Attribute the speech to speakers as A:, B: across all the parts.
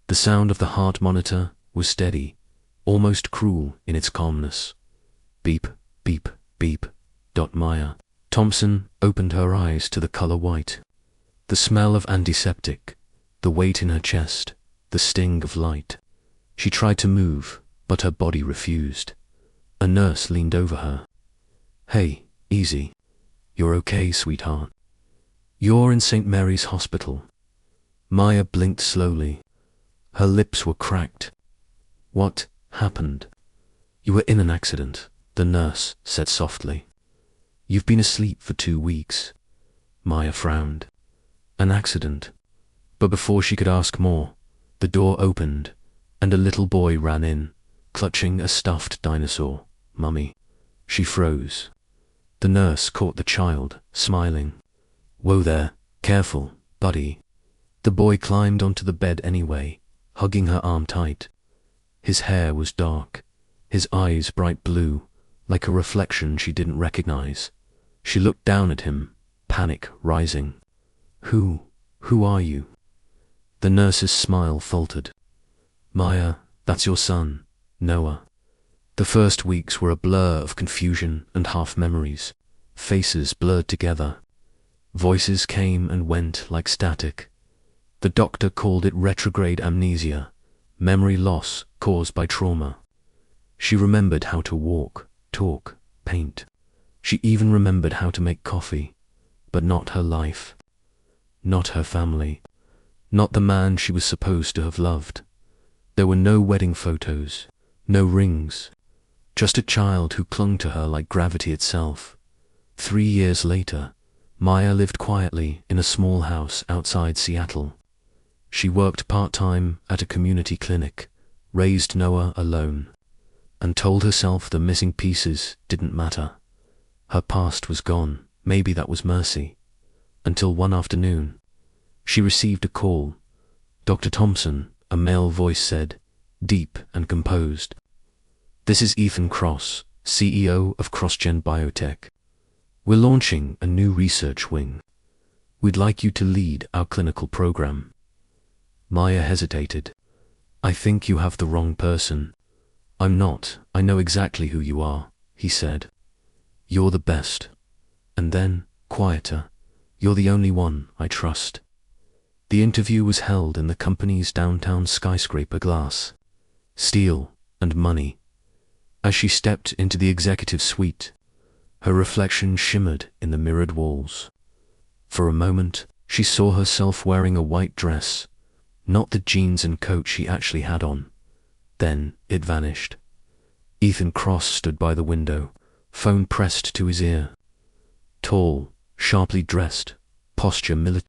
A: The sound of the heart monitor was steady, almost cruel in its calmness. Beep, beep, beep. Maya Thompson opened her eyes to the color white. The smell of antiseptic, the weight in her chest, the sting of light. She tried to move, but her body refused. A nurse leaned over her. "Hey, easy. You're okay, sweetheart. You're in St. Mary's Hospital." Maya blinked slowly. Her lips were cracked. "What happened?" "You were in an accident," the nurse said softly. "You've been asleep for 2 weeks." Maya frowned. An accident. But before she could ask more, the door opened, and a little boy ran in, clutching a stuffed dinosaur. "Mummy." She froze. The nurse caught the child, smiling. "Whoa there, careful, buddy." The boy climbed onto the bed anyway, hugging her arm tight. His hair was dark, his eyes bright blue, like a reflection she didn't recognize. She looked down at him, panic rising. Who are you?" The nurse's smile faltered. "Maya, that's your son, Noah." The first weeks were a blur of confusion and half-memories. Faces blurred together. Voices came and went like static. The doctor called it retrograde amnesia, memory loss caused by trauma. She remembered how to walk, talk, paint. She even remembered how to make coffee, but not her life. Not her family. Not the man she was supposed to have loved. There were no wedding photos, no rings. Just a child who clung to her like gravity itself. 3 years later, Maya lived quietly in a small house outside Seattle. She worked part-time at a community clinic, raised Noah alone, and told herself the missing pieces didn't matter. Her past was gone, maybe that was mercy. Until one afternoon, she received a call. "Dr. Thompson," a male voice said, deep and composed. "This is Ethan Cross, CEO of CrossGen Biotech. We're launching a new research wing. We'd like you to lead our clinical program." Maya hesitated. "I think you have the wrong person." "I'm not. I know exactly who you are," he said. "You're the best." And then, quieter, "You're the only one I trust." The interview was held in the company's downtown skyscraper glass. Steel and money. As she stepped into the executive suite, her reflection shimmered in the mirrored walls. For a moment, she saw herself wearing a white dress, not the jeans and coat she actually had on. Then it vanished. Ethan Cross stood by the window, phone pressed to his ear. Tall, sharply dressed, posture military.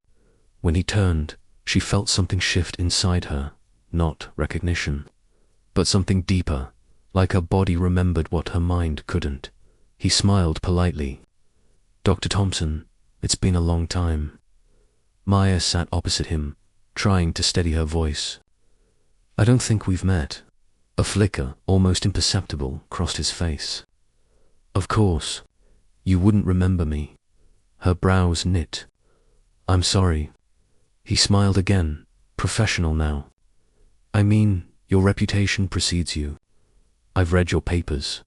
A: When he turned, she felt something shift inside her, not recognition, but something deeper, like her body remembered what her mind couldn't. He smiled politely. "Dr. Thompson, it's been a long time." Maya sat opposite him, trying to steady her voice. "I don't think we've met." A flicker, almost imperceptible, crossed his face. "Of course. You wouldn't remember me." Her brows knit. "I'm sorry." He smiled again, professional now. "I mean, your reputation precedes you. I've read your papers."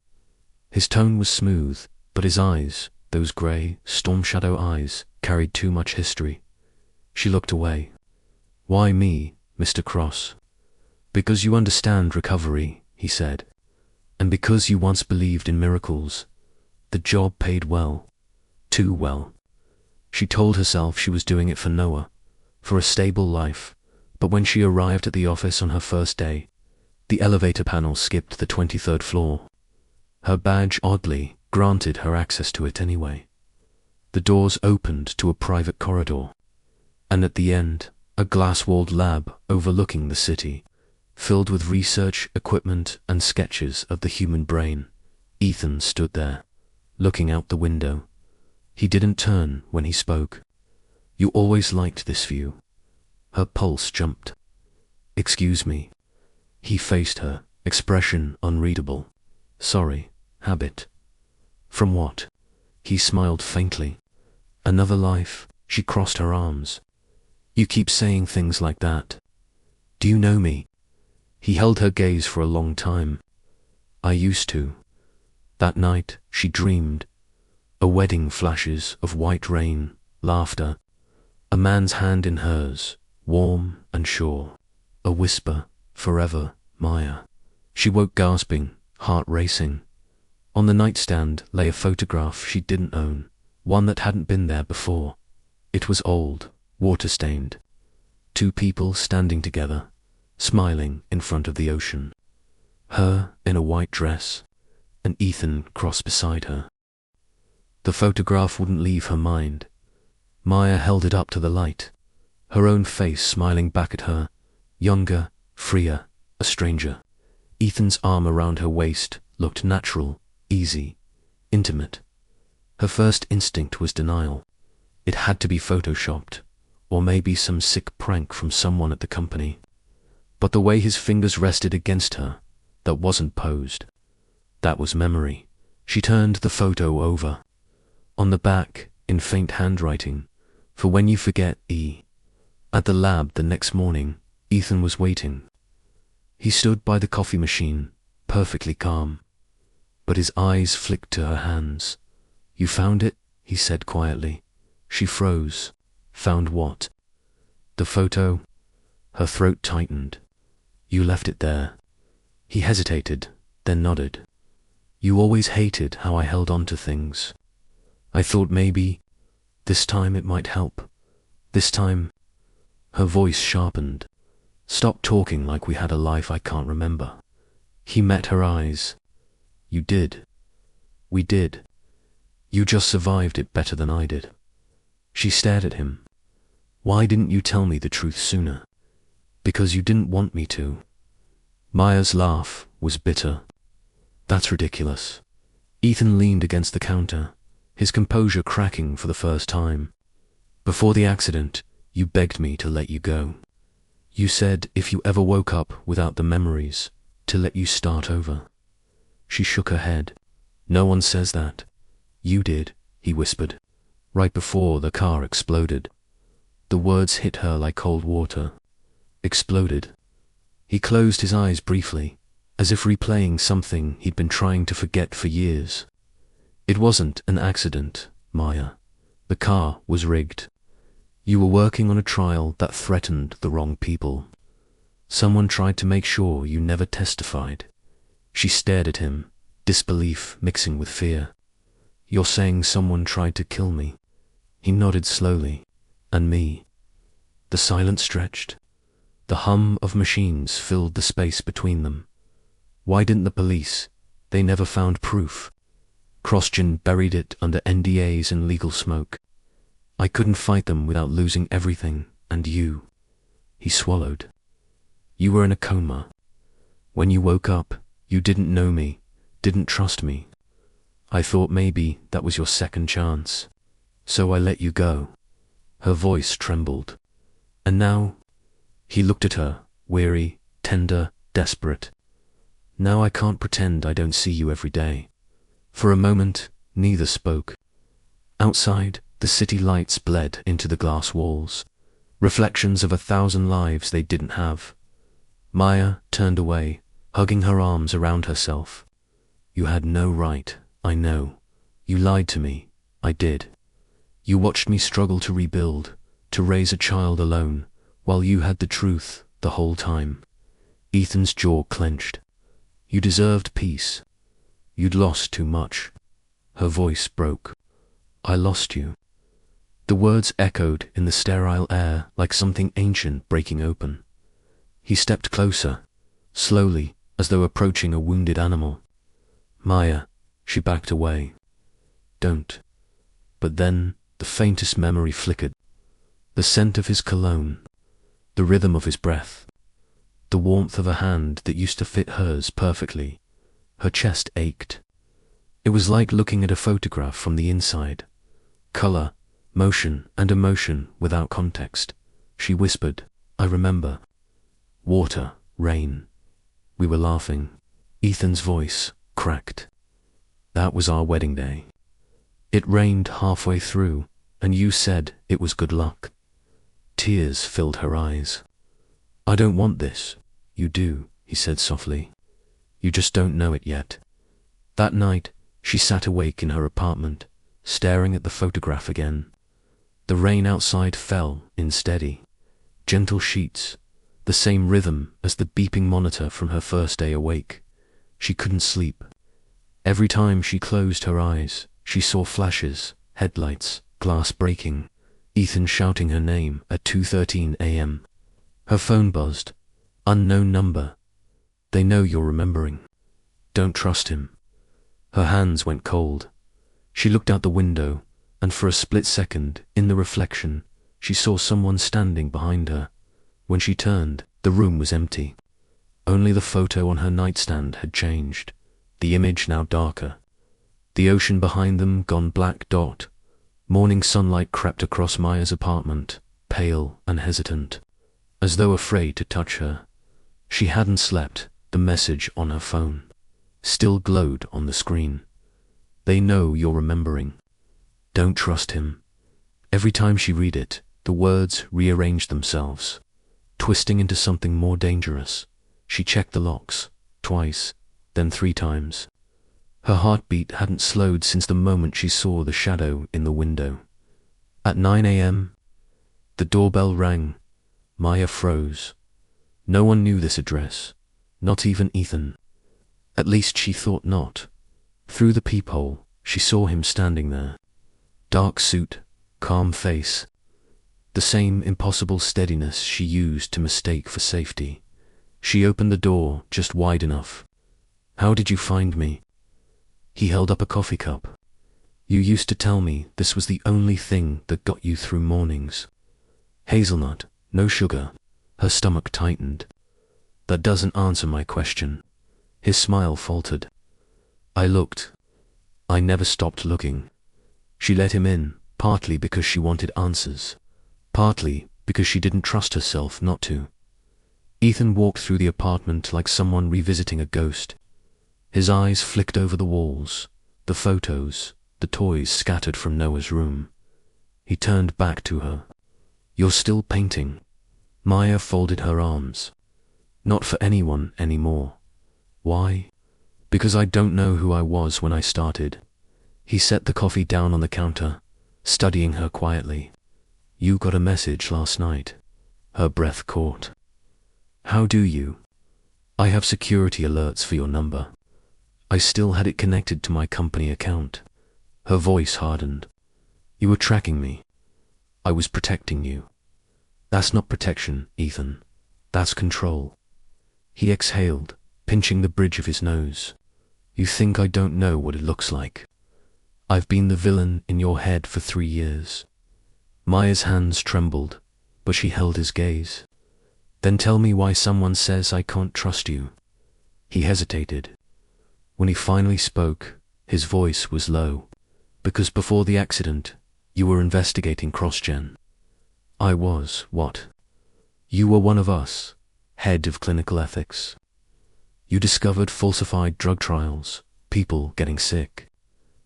A: His tone was smooth, but his eyes, those grey, storm shadow eyes, carried too much history. She looked away. "Why me, Mr. Cross?" "Because you understand recovery," he said. "And because you once believed in miracles. The job paid well. Too well." She told herself she was doing it for Noah, for a stable life, but when she arrived at the office on her first day, the elevator panel skipped the 23rd floor. Her badge oddly granted her access to it anyway. The doors opened to a private corridor, and at the end, a glass-walled lab overlooking the city, filled with research equipment and sketches of the human brain. Ethan stood there, looking out the window. He didn't turn when he spoke. "You always liked this view." Her pulse jumped. "Excuse me." He faced her, expression unreadable. "Sorry, habit." "From what?" He smiled faintly. "Another life." She crossed her arms. "You keep saying things like that. Do you know me? He held her gaze for a long time. I used to. That night, she dreamed. A wedding, flashes of white rain, laughter. A man's hand in hers, warm and sure. A whisper, forever, Maya. She woke gasping, heart racing. On the nightstand lay a photograph she didn't own, one that hadn't been there before. It was old, water-stained. 2 people standing together, smiling in front of the ocean. Her in a white dress, and Ethan crossed beside her. The photograph wouldn't leave her mind. Maya held it up to the light, her own face smiling back at her, younger, freer, a stranger. Ethan's arm around her waist looked natural, easy, intimate. Her first instinct was denial. It had to be photoshopped, or maybe some sick prank from someone at the company. But the way his fingers rested against her, that wasn't posed. That was memory. She turned the photo over. On the back, in faint handwriting, for when you forget E. At the lab the next morning, Ethan was waiting. He stood by the coffee machine, perfectly calm. But his eyes flicked to her hands. You found it? He said quietly. She froze. Found what? The photo. Her throat tightened. You left it there. He hesitated, then nodded. You always hated how I held on to things. I thought maybe, this time it might help. This time. Her voice sharpened. Stop talking like we had a life I can't remember. He met her eyes. You did. We did. You just survived it better than I did. She stared at him. Why didn't you tell me the truth sooner? Because you didn't want me to. Maya's laugh was bitter. That's ridiculous. Ethan leaned against the counter, his composure cracking for the first time. Before the accident, you begged me to let you go. You said if you ever woke up without the memories, to let you start over. She shook her head. No one says that. You did, he whispered, right before the car exploded. The words hit her like cold water. Exploded. He closed his eyes briefly, as if replaying something he'd been trying to forget for years. It wasn't an accident, Maya. The car was rigged. You were working on a trial that threatened the wrong people. Someone tried to make sure you never testified. She stared at him, disbelief mixing with fear. You're saying someone tried to kill me? He nodded slowly. And me? The silence stretched. The hum of machines filled the space between them. Why didn't the police? They never found proof. Crossgen buried it under NDAs and legal smoke. I couldn't fight them without losing everything, and you. He swallowed. You were in a coma. When you woke up, you didn't know me, didn't trust me. I thought maybe that was your second chance. So I let you go. Her voice trembled. And now? He looked at her, weary, tender, desperate. Now I can't pretend I don't see you every day. For a moment, neither spoke. Outside, the city lights bled into the glass walls, reflections of 1,000 lives they didn't have. Maya turned away, hugging her arms around herself. You had no right, I know. You lied to me, I did. You watched me struggle to rebuild, to raise a child alone, while you had the truth the whole time. Ethan's jaw clenched. You deserved peace. You'd lost too much. Her voice broke. I lost you. The words echoed in the sterile air like something ancient breaking open. He stepped closer, slowly, as though approaching a wounded animal. Maya, she backed away. Don't. But then the faintest memory flickered. The scent of his cologne, the rhythm of his breath, the warmth of a hand that used to fit hers perfectly. Her chest ached. It was like looking at a photograph from the inside. Color, motion, and emotion without context. She whispered, I remember. Water, rain. We were laughing. Ethan's voice cracked. That was our wedding day. It rained halfway through, and you said it was good luck. Tears filled her eyes. I don't want this. You do, he said softly. You just don't know it yet. That night, she sat awake in her apartment, staring at the photograph again. The rain outside fell in steady, gentle sheets, the same rhythm as the beeping monitor from her first day awake. She couldn't sleep. Every time she closed her eyes, she saw flashes, headlights, glass breaking, Ethan shouting her name at 2:13 a.m. Her phone buzzed. Unknown number. They know you're remembering. Don't trust him. Her hands went cold. She looked out the window, and for a split second, in the reflection, she saw someone standing behind her. When she turned, the room was empty. Only the photo on her nightstand had changed, the image now darker. The ocean behind them gone black dot. Morning sunlight crept across Maya's apartment, pale and hesitant, as though afraid to touch her. She hadn't slept. The message on her phone still glowed on the screen. They know you're remembering. Don't trust him. Every time she read it, the words rearranged themselves, twisting into something more dangerous. She checked the locks, twice, then 3 times. Her heartbeat hadn't slowed since the moment she saw the shadow in the window. At 9 a.m., the doorbell rang. Maya froze. No one knew this address, not even Ethan. At least she thought not. Through the peephole, she saw him standing there. Dark suit, calm face. The same impossible steadiness she used to mistake for safety. She opened the door just wide enough. How did you find me? He held up a coffee cup. You used to tell me this was the only thing that got you through mornings. Hazelnut, no sugar. Her stomach tightened. That doesn't answer my question. His smile faltered. I looked. I never stopped looking. She let him in, partly because she wanted answers, partly because she didn't trust herself not to. Ethan walked through the apartment like someone revisiting a ghost. His eyes flicked over the walls, the photos, the toys scattered from Noah's room. He turned back to her. You're still painting. Maya folded her arms. Not for anyone anymore. Why? Because I don't know who I was when I started. He set the coffee down on the counter, studying her quietly. You got a message last night. Her breath caught. How do you? I have security alerts for your number. I still had it connected to my company account. Her voice hardened. You were tracking me. I was protecting you. That's not protection, Ethan. That's control. He exhaled, pinching the bridge of his nose. You think I don't know what it looks like? I've been the villain in your head for 3 years. Maya's hands trembled, but she held his gaze. Then tell me why someone says I can't trust you. He hesitated. When he finally spoke, his voice was low. Because before the accident, you were investigating CrossGen. I was, what? You were one of us, head of clinical ethics. You discovered falsified drug trials, people getting sick.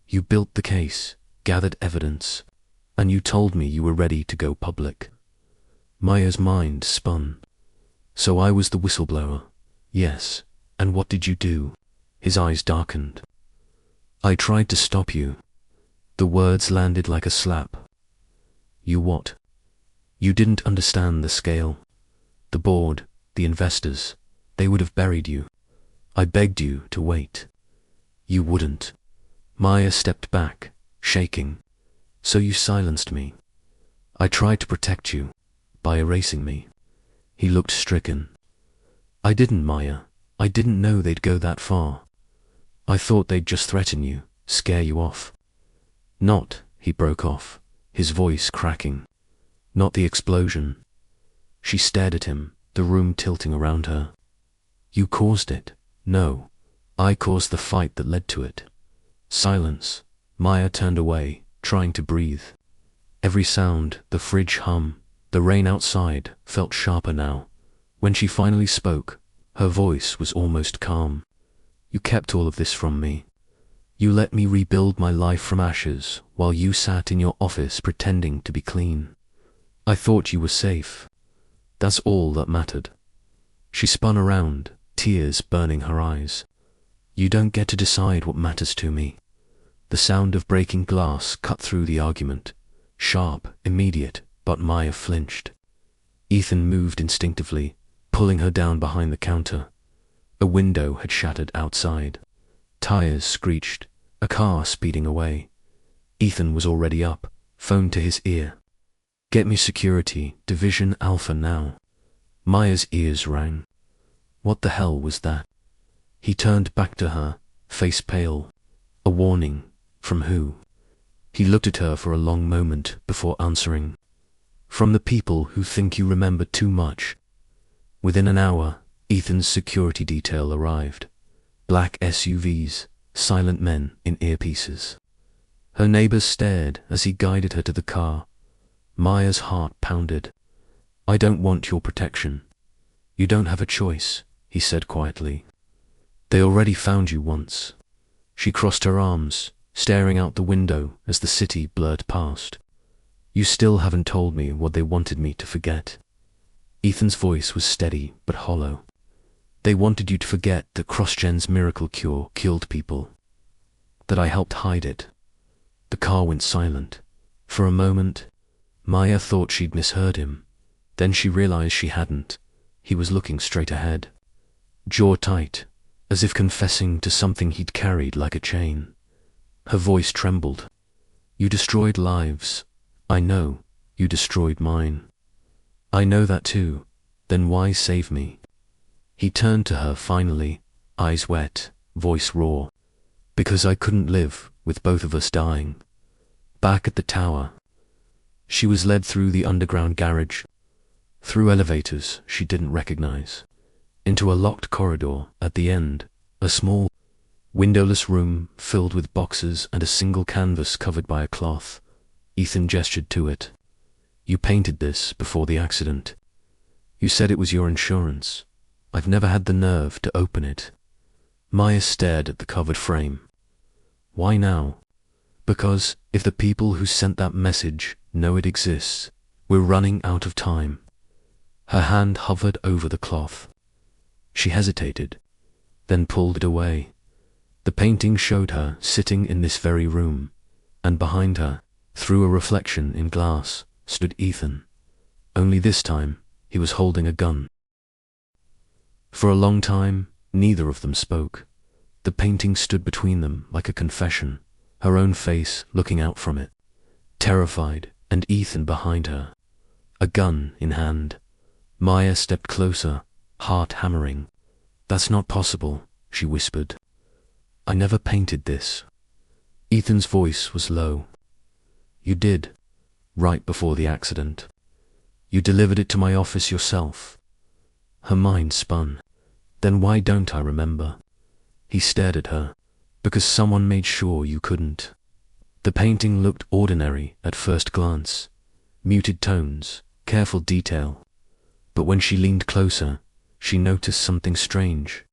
A: You built the case, gathered evidence, and you told me you were ready to go public. Maya's mind spun. So I was the whistleblower. Yes, and what did you do? His eyes darkened. I tried to stop you. The words landed like a slap. You what? You didn't understand the scale. The board, the investors, they would have buried you. I begged you to wait. You wouldn't. Maya stepped back, shaking. So you silenced me. I tried to protect you, by erasing me. He looked stricken. I didn't, Maya. I didn't know they'd go that far. I thought they'd just threaten you, scare you off. Not, he broke off, his voice cracking. Not the explosion. She stared at him, the room tilting around her. You caused it. No, I caused the fight that led to it. Silence. Maya turned away, trying to breathe. Every sound, the fridge hum, the rain outside, felt sharper now. When she finally spoke, her voice was almost calm. You kept all of this from me. You let me rebuild my life from ashes while you sat in your office pretending to be clean. I thought you were safe. That's all that mattered. She spun around, tears burning her eyes. You don't get to decide what matters to me. The sound of breaking glass cut through the argument. Sharp, immediate, but Maya flinched. Ethan moved instinctively, pulling her down behind the counter. A window had shattered outside. Tires screeched, a car speeding away. Ethan was already up, phone to his ear. Get me security, Division Alpha now. Maya's ears rang. What the hell was that? He turned back to her, face pale. A warning. From who? He looked at her for a long moment before answering. From the people who think you remember too much. Within an hour, Ethan's security detail arrived. Black SUVs, silent men in earpieces. Her neighbors stared as he guided her to the car. Maya's heart pounded. I don't want your protection. You don't have a choice, he said quietly. They already found you once. She crossed her arms, staring out the window as the city blurred past. You still haven't told me what they wanted me to forget. Ethan's voice was steady but hollow. They wanted you to forget that CrossGen's miracle cure killed people. That I helped hide it. The car went silent. For a moment, Maya thought she'd misheard him. Then she realized she hadn't. He was looking straight ahead. Jaw tight, as if confessing to something he'd carried like a chain. Her voice trembled. You destroyed lives. I know, you destroyed mine. I know that too. Then why save me? He turned to her finally, eyes wet, voice raw. Because I couldn't live with both of us dying. Back at the tower. She was led through the underground garage, through elevators she didn't recognize, into a locked corridor at the end, a small, windowless room filled with boxes and a single canvas covered by a cloth. Ethan gestured to it. You painted this before the accident. You said it was your insurance. I've never had the nerve to open it. Maya stared at the covered frame. Why now? Because if the people who sent that message know it exists, we're running out of time. Her hand hovered over the cloth. She hesitated, then pulled it away. The painting showed her sitting in this very room, and behind her, through a reflection in glass, stood Ethan. Only this time, he was holding a gun. For a long time, neither of them spoke. The painting stood between them like a confession, her own face looking out from it, terrified, and Ethan behind her, a gun in hand. Maya stepped closer, heart hammering. That's not possible, she whispered. I never painted this. Ethan's voice was low. You did, right before the accident. You delivered it to my office yourself. Her mind spun. Then why don't I remember? He stared at her. Because someone made sure you couldn't. The painting looked ordinary at first glance. Muted tones, careful detail. But when she leaned closer, she noticed something strange.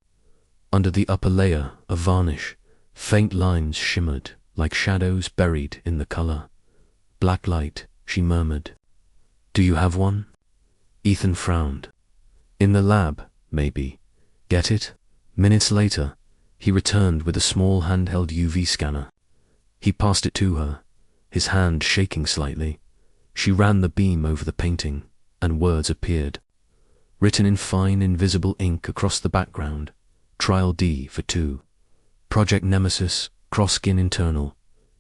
A: Under the upper layer of varnish, faint lines shimmered like shadows buried in the color. Black light, she murmured. Do you have one? Ethan frowned. In the lab, maybe. Get it? Minutes later, he returned with a small handheld UV scanner. He passed it to her, his hand shaking slightly. She ran the beam over the painting, and words appeared. Written in fine, invisible ink across the background. Trial D for 2. Project Nemesis, cross-skin internal.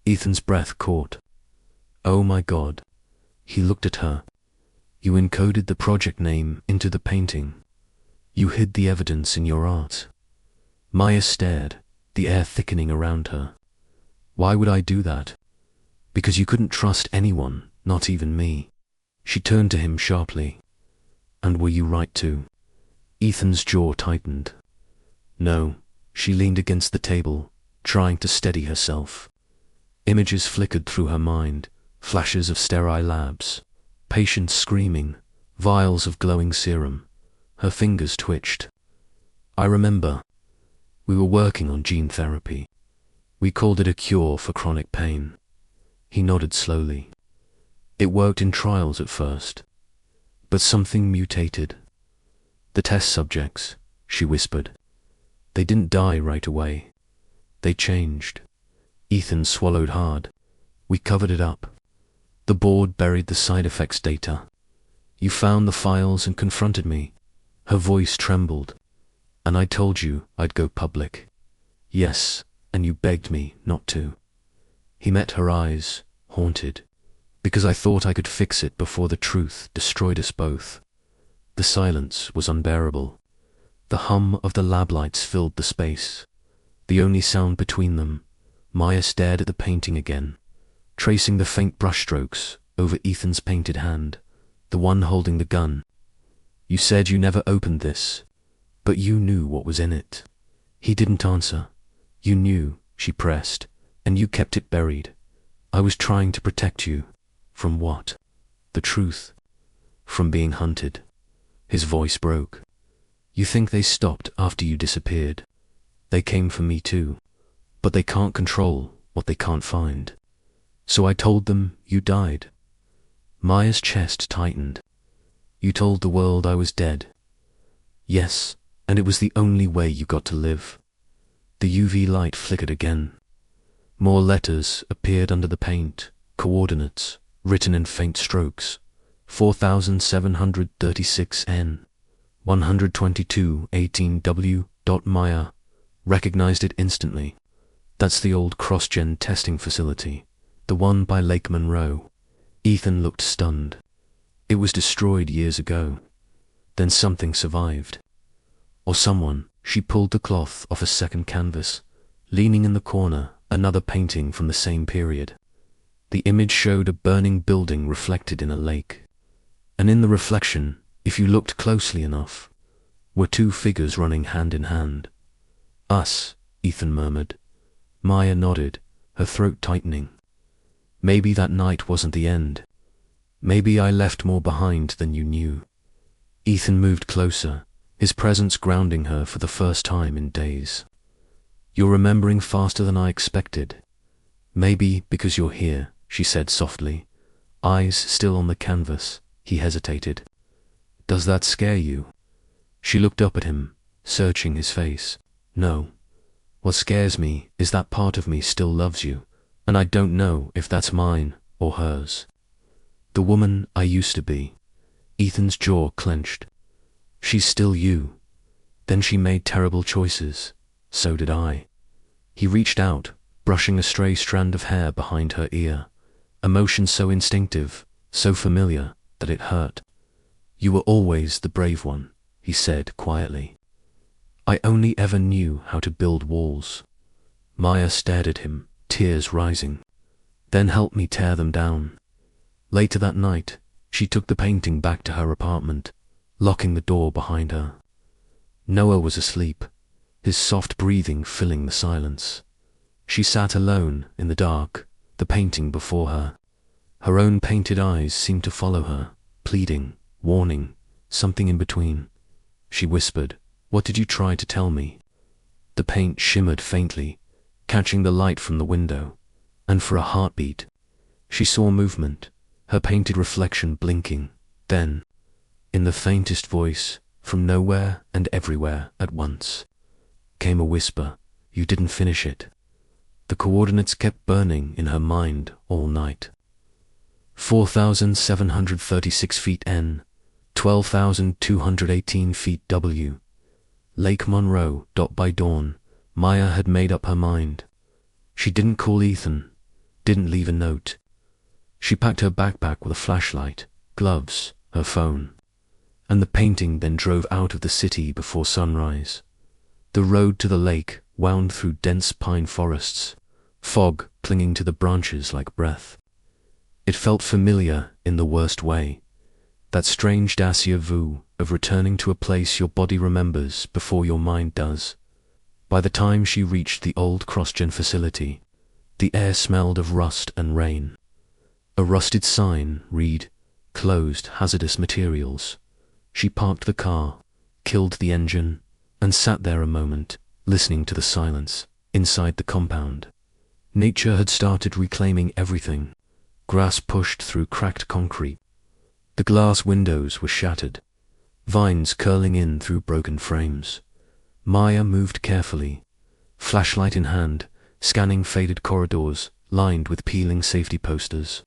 A: Ethan's breath caught. Oh my God. He looked at her. You encoded the project name into the painting. You hid the evidence in your art. Maya stared, the air thickening around her. Why would I do that? Because you couldn't trust anyone, not even me. She turned to him sharply. And were you right to? Ethan's jaw tightened. No, she leaned against the table, trying to steady herself. Images flickered through her mind, flashes of sterile labs, patients screaming, vials of glowing serum. Her fingers twitched. I remember. We were working on gene therapy. We called it a cure for chronic pain. He nodded slowly. It worked in trials at first. But something mutated. The test subjects, she whispered. They didn't die right away. They changed. Ethan swallowed hard. We covered it up. The board buried the side effects data. You found the files and confronted me. Her voice trembled. And I told you I'd go public. Yes, and you begged me not to. He met her eyes, haunted, because I thought I could fix it before the truth destroyed us both. The silence was unbearable. The hum of the lab lights filled the space. The only sound between them, Maya stared at the painting again, tracing the faint brushstrokes over Ethan's painted hand, the one holding the gun. You said you never opened this, but you knew what was in it. He didn't answer. You knew, she pressed, and you kept it buried. I was trying to protect you. From what? The truth. From being hunted. His voice broke. You think they stopped after you disappeared. They came for me too. But they can't control what they can't find. So I told them you died. Maya's chest tightened. You told the world I was dead. Yes, and it was the only way you got to live. The UV light flickered again. More letters appeared under the paint, coordinates, written in faint strokes. 4736 N. 122 18W. Maya recognized it instantly. That's the old cross-gen testing facility, the one by Lake Monroe. Ethan looked stunned. It was destroyed years ago. Then something survived. Or someone. She pulled the cloth off a second canvas. Leaning in the corner, another painting from the same period. The image showed a burning building reflected in a lake. And in the reflection, if you looked closely enough, were two figures running hand in hand. Us, Ethan murmured. Maya nodded, her throat tightening. Maybe that night wasn't the end. Maybe I left more behind than you knew. Ethan moved closer, his presence grounding her for the first time in days. You're remembering faster than I expected. Maybe because you're here, she said softly, eyes still on the canvas. He hesitated. Does that scare you? She looked up at him, searching his face. No. What scares me is that part of me still loves you, and I don't know if that's mine or hers. The woman I used to be. Ethan's jaw clenched. She's still you. Then she made terrible choices. So did I. He reached out, brushing a stray strand of hair behind her ear. A motion so instinctive, so familiar, that it hurt. You were always the brave one, he said quietly. I only ever knew how to build walls. Maya stared at him, tears rising. Then helped me tear them down. Later that night, she took the painting back to her apartment, locking the door behind her. Noah was asleep, his soft breathing filling the silence. She sat alone in the dark, the painting before her. Her own painted eyes seemed to follow her, pleading, warning, something in between. She whispered, "What did you try to tell me?" The paint shimmered faintly, catching the light from the window, and for a heartbeat, she saw movement, her painted reflection blinking. Then, in the faintest voice, from nowhere and everywhere at once, came a whisper, "You didn't finish it." The coordinates kept burning in her mind all night. 4,736 feet N, 12,218 feet W. Lake Monroe. By dawn, Maya had made up her mind. She didn't call Ethan, didn't leave a note. She packed her backpack with a flashlight, gloves, her phone, and the painting, then drove out of the city before sunrise. The road to the lake wound through dense pine forests, fog clinging to the branches like breath. It felt familiar in the worst way, that strange déjà vu of returning to a place your body remembers before your mind does. By the time she reached the old CrossGen facility, the air smelled of rust and rain. A rusted sign read, "Closed hazardous materials." She parked the car, killed the engine, and sat there a moment, listening to the silence inside the compound. Nature had started reclaiming everything. Grass pushed through cracked concrete. The glass windows were shattered. vines curling in through broken frames. Maya moved carefully, flashlight in hand, scanning faded corridors lined with peeling safety posters.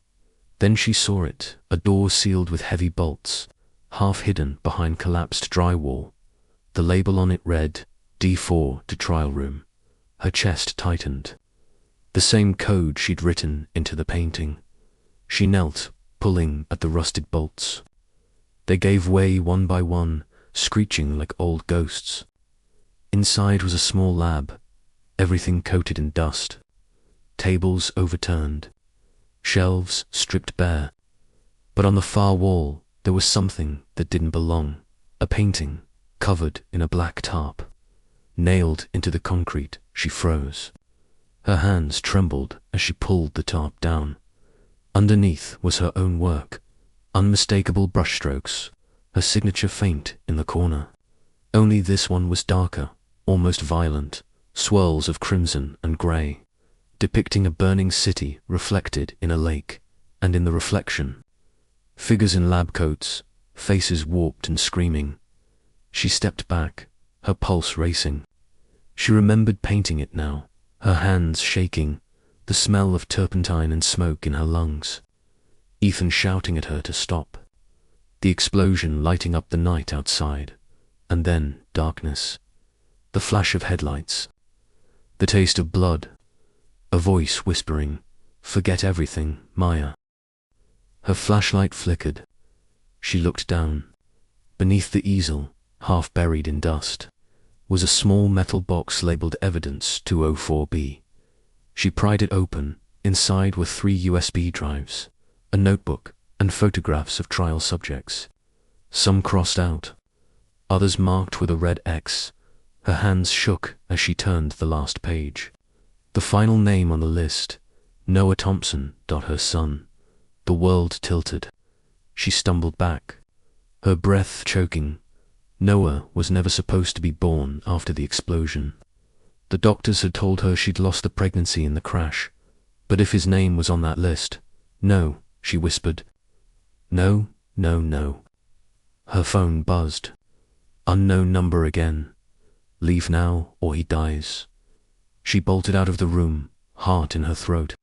A: Then she saw it, a door sealed with heavy bolts, half hidden behind collapsed drywall. The label on it read, D4 to trial room. Her chest tightened. The same code she'd written into the painting. She knelt, pulling at the rusted bolts. They gave way one by one, screeching like old ghosts. Inside was a small lab, everything coated in dust. Tables overturned, shelves stripped bare. But on the far wall, there was something that didn't belong. A painting, covered in a black tarp. Nailed into the concrete, she froze. Her hands trembled as she pulled the tarp down. Underneath was her own work, unmistakable brushstrokes, her signature faint in the corner. Only this one was darker, almost violent, swirls of crimson and grey, depicting a burning city reflected in a lake, and in the reflection, figures in lab coats, faces warped and screaming. She stepped back, her pulse racing. She remembered painting it now, her hands shaking, the smell of turpentine and smoke in her lungs. Ethan shouting at her to stop. The explosion lighting up the night outside, and then darkness. The flash of headlights. The taste of blood. A voice whispering, "Forget everything, Maya." Her flashlight flickered. She looked down. Beneath the easel, half buried in dust, was a small metal box labeled Evidence 204B. She pried it open. Inside were 3 USB drives, a notebook, and photographs of trial subjects. Some crossed out, others marked with a red X. Her hands shook as she turned the last page. The final name on the list, Noah Thompson. Her son. The world tilted. She stumbled back, her breath choking. Noah was never supposed to be born after the explosion. The doctors had told her she'd lost the pregnancy in the crash. But if his name was on that list, no, she whispered. No, no, no. Her phone buzzed. Unknown number again. Leave now or he dies. She bolted out of the room, heart in her throat.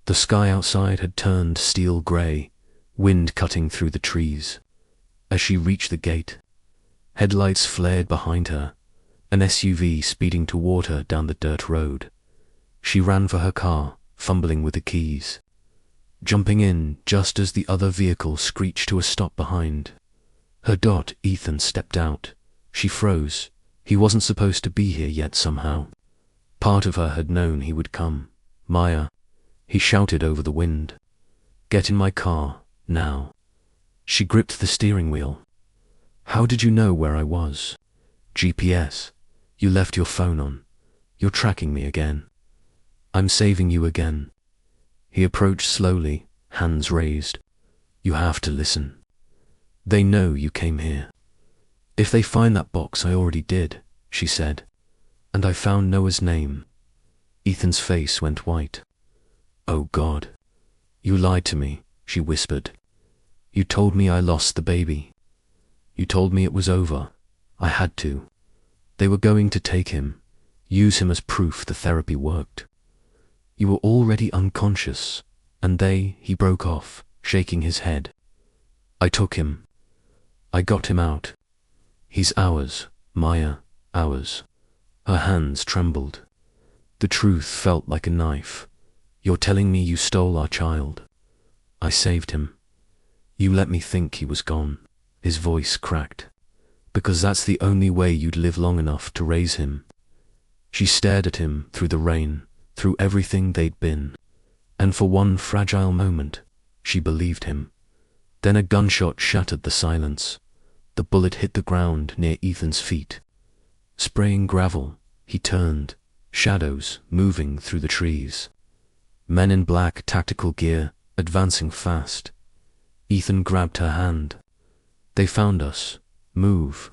A: The sky outside had turned steel grey, wind cutting through the trees. As she reached the gate, headlights flared behind her, an SUV speeding toward her down the dirt road. She ran for her car, fumbling with the keys, jumping in just as the other vehicle screeched to a stop behind. Her dot, Ethan, stepped out. She froze. He wasn't supposed to be here yet somehow. Part of her had known he would come. Maya, he shouted over the wind. Get in my car, now. She gripped the steering wheel. How did you know where I was? GPS. You left your phone on. You're tracking me again. I'm saving you again. He approached slowly, hands raised. You have to listen. They know you came here. If they find that box, I already did, she said. And I found Noah's name. Ethan's face went white. Oh God. You lied to me, she whispered. You told me I lost the baby. You told me it was over. I had to. They were going to take him, use him as proof the therapy worked. You were already unconscious, and he broke off, shaking his head. I took him. I got him out. He's ours, Maya, ours. Her hands trembled. The truth felt like a knife. You're telling me you stole our child. I saved him. You let me think he was gone. His voice cracked. Because that's the only way you'd live long enough to raise him. She stared at him through the rain, through everything they'd been. And for one fragile moment, she believed him. Then a gunshot shattered the silence. The bullet hit the ground near Ethan's feet. Spraying gravel, he turned, shadows moving through the trees. Men in black tactical gear, advancing fast. Ethan grabbed her hand. They found us. Move.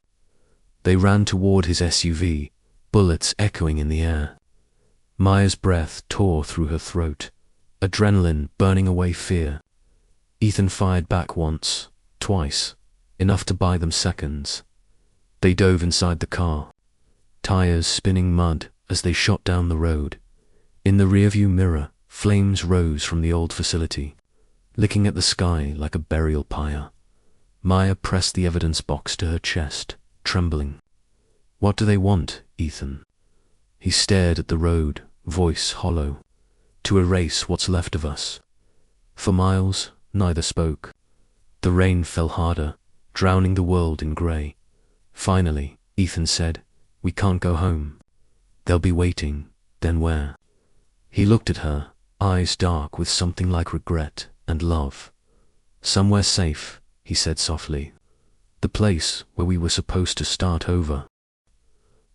A: They ran toward his SUV, bullets echoing in the air. Maya's breath tore through her throat, adrenaline burning away fear. Ethan fired back once, twice, enough to buy them seconds. They dove inside the car, tires spinning mud as they shot down the road. In the rearview mirror, flames rose from the old facility, licking at the sky like a burial pyre. Maya pressed the evidence box to her chest, trembling. "What do they want, Ethan?" He stared at the road, voice hollow. "To erase what's left of us." For miles, neither spoke. The rain fell harder, drowning the world in grey. Finally, Ethan said, "We can't go home. They'll be waiting." "Then where?" He looked at her, eyes dark with something like regret and love. "Somewhere safe," he said softly. "The place where we were supposed to start over."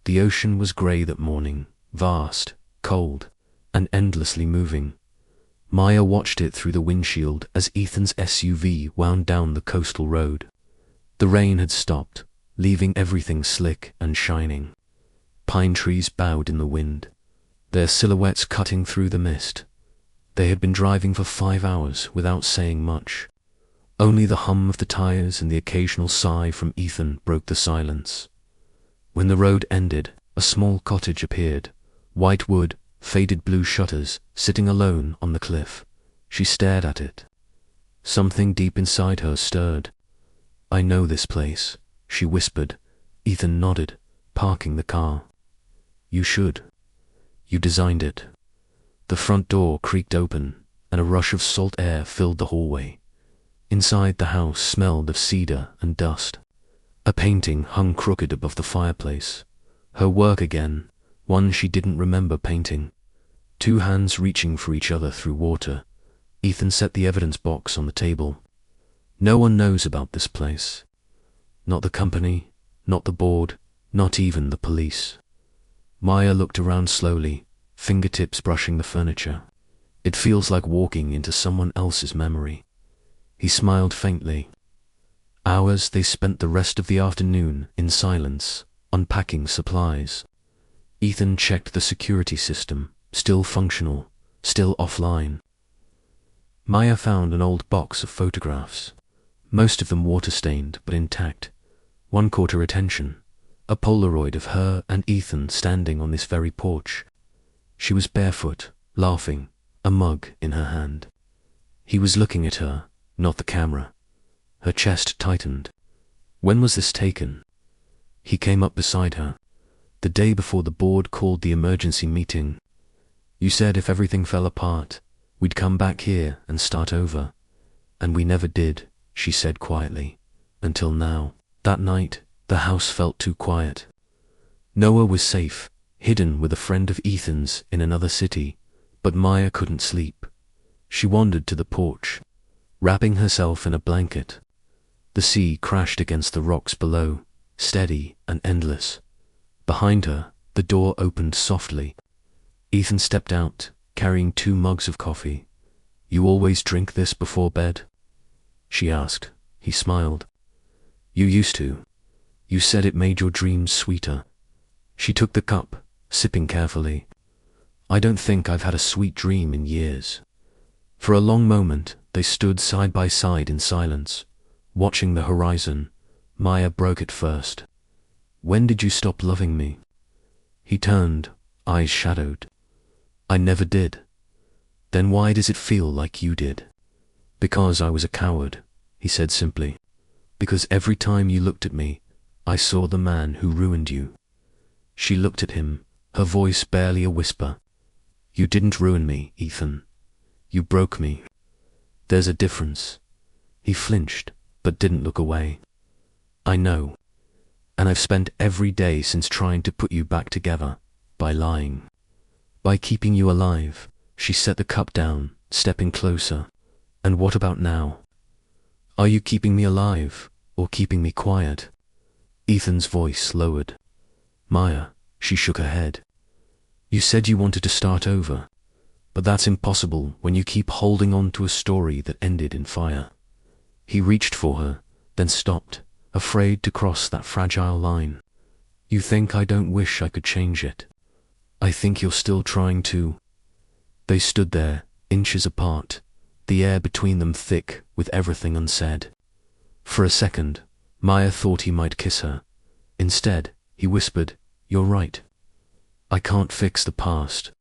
A: The ocean was grey that morning, vast, cold, and endlessly moving. Maya watched it through the windshield as Ethan's SUV wound down the coastal road. The rain had stopped, leaving everything slick and shining. Pine trees bowed in the wind, their silhouettes cutting through the mist. They had been driving for 5 hours without saying much. Only the hum of the tires and the occasional sigh from Ethan broke the silence. When the road ended, a small cottage appeared, white wood, faded blue shutters, sitting alone on the cliff. She stared at it. Something deep inside her stirred. "I know this place," she whispered. Ethan nodded, parking the car. "You should. You designed it." The front door creaked open, and a rush of salt air filled the hallway. Inside, the house smelled of cedar and dust. A painting hung crooked above the fireplace. Her work again, one she didn't remember painting. 2 hands reaching for each other through water. Ethan set the evidence box on the table. "No one knows about this place. Not the company, not the board, not even the police." Maya looked around slowly, fingertips brushing the furniture. "It feels like walking into someone else's memory." He smiled faintly. Hours they spent the rest of the afternoon in silence, unpacking supplies. Ethan checked the security system, still functional, still offline. Maya found an old box of photographs, most of them water-stained but intact. One caught her attention, a Polaroid of her and Ethan standing on this very porch. She was barefoot, laughing, a mug in her hand. He was looking at her, not the camera. Her chest tightened. "When was this taken?" He came up beside her. "The day before the board called the emergency meeting. You said if everything fell apart, we'd come back here and start over. And we never did," she said quietly. "Until now." That night, the house felt too quiet. Noah was safe, hidden with a friend of Ethan's in another city, but Maya couldn't sleep. She wandered to the porch, wrapping herself in a blanket. The sea crashed against the rocks below, steady and endless. Behind her, the door opened softly. Ethan stepped out, carrying 2 mugs of coffee. "You always drink this before bed?" she asked. He smiled. "You used to. You said it made your dreams sweeter." She took the cup, sipping carefully. "I don't think I've had a sweet dream in years." For a long moment, they stood side by side in silence, watching the horizon. Maya broke it first. "When did you stop loving me?" He turned, eyes shadowed. "I never did." "Then why does it feel like you did?" "Because I was a coward," he said simply. "Because every time you looked at me, I saw the man who ruined you." She looked at him, her voice barely a whisper. "You didn't ruin me, Ethan. You broke me. There's a difference." He flinched, but didn't look away. "I know. And I've spent every day since trying to put you back together, by lying. By keeping you alive." She set the cup down, stepping closer. "And what about now? Are you keeping me alive, or keeping me quiet?" Ethan's voice lowered. "Maya," she shook her head. "You said you wanted to start over, but that's impossible when you keep holding on to a story that ended in fire." He reached for her, then stopped, afraid to cross that fragile line. "You think I don't wish I could change it? I think you're still trying to." They stood there, inches apart, the air between them thick with everything unsaid. For a second, Maya thought he might kiss her. Instead, he whispered, "You're right. I can't fix the past,